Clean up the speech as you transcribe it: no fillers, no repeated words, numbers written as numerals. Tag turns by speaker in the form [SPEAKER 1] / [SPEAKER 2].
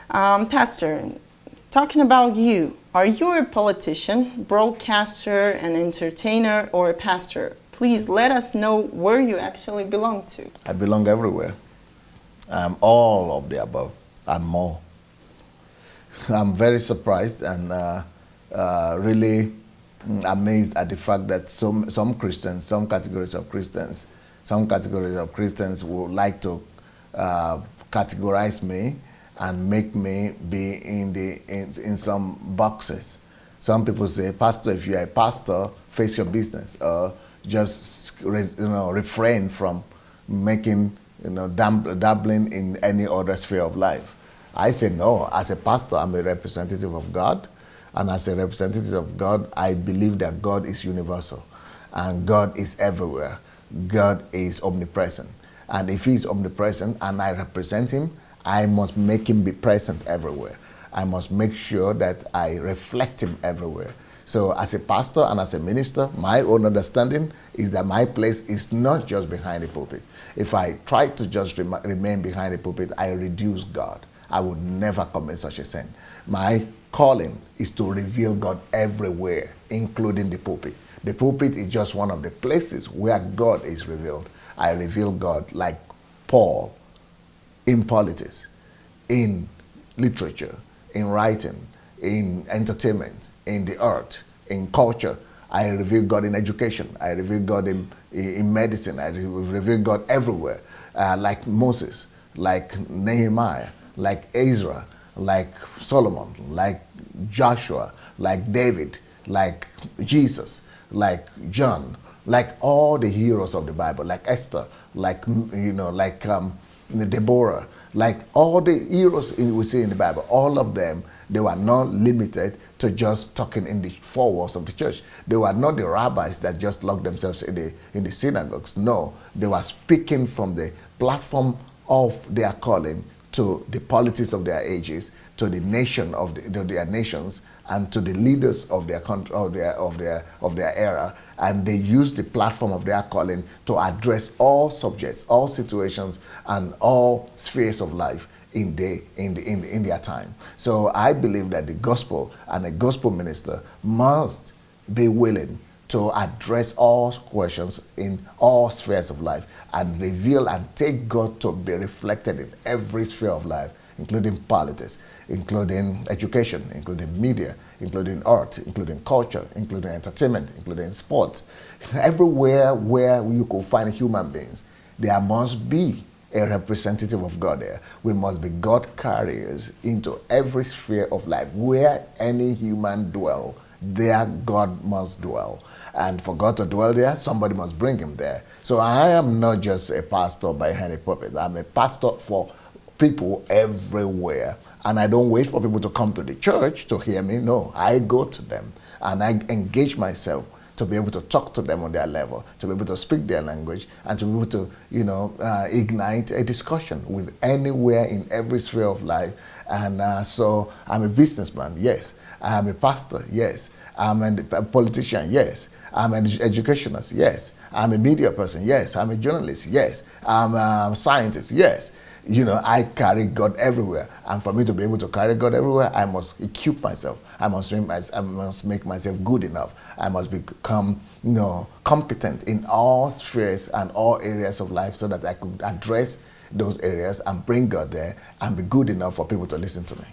[SPEAKER 1] Pastor, talking about you, are you a politician, broadcaster, an entertainer, or a pastor? Please let us know where you actually belong to.
[SPEAKER 2] I belong everywhere. I'm all of the above and more. I'm very surprised and really amazed at the fact that some Christians, some categories of Christians would like to categorize me and make me be in some boxes. Some people say, Pastor, if you're a pastor, face your business, or just refrain from making dabbling in any other sphere of life. I say no. As a pastor, I'm a representative of God, and as a representative of God, I believe that God is universal, and God is everywhere. God is omnipresent, and if He is omnipresent and I represent Him, I must make Him be present everywhere. I must make sure that I reflect Him everywhere. So as a pastor and as a minister, my own understanding is that my place is not just behind the pulpit. If I try to just remain behind the pulpit, I reduce God. I would never commit such a sin. My calling is to reveal God everywhere, including the pulpit. The pulpit is just one of the places where God is revealed. I reveal God like Paul in politics, in literature, in writing, in entertainment, in the art, in culture. I reveal God in education. I reveal God in medicine. I reveal God everywhere, like Moses, like Nehemiah, like Ezra, like Solomon, like Joshua, like David, like Jesus, like John, like all the heroes of the Bible, like Esther, like Deborah, like all the heroes we see in the Bible. All of them, they were not limited to just talking in the four walls of the church. They were not the rabbis that just locked themselves in the synagogues. No, they were speaking from the platform of their calling to the politics of their ages, to the nation of their nations, and to the leaders of their country, of their era, and they use the platform of their calling to address all subjects, all situations, and all spheres of life in their time. So I believe that the gospel and a gospel minister must be willing to address all questions in all spheres of life and reveal and take God to be reflected in every sphere of life, including politics, including education, including media, including art, including culture, including entertainment, including sports. Everywhere where you could find human beings, there must be a representative of God there. We must be God carriers into every sphere of life. Where any human dwell, there God must dwell. And for God to dwell there, somebody must bring him there. So I am not just a pastor behind a pulpit. I'm a pastor for people everywhere. And I don't wait for people to come to the church to hear me. No, I go to them and I engage myself to be able to talk to them on their level, to be able to speak their language, and to be able to, ignite a discussion with anywhere in every sphere of life. And so I'm a businessman, yes. I'm a pastor, yes. I'm a politician, yes. I'm an educationist, yes. I'm a media person, yes. I'm a journalist, yes. I'm a scientist, yes. I carry God everywhere. And for me to be able to carry God everywhere, I must equip myself. I must make myself good enough. I must become, competent in all spheres and all areas of life so that I could address those areas and bring God there and be good enough for people to listen to me.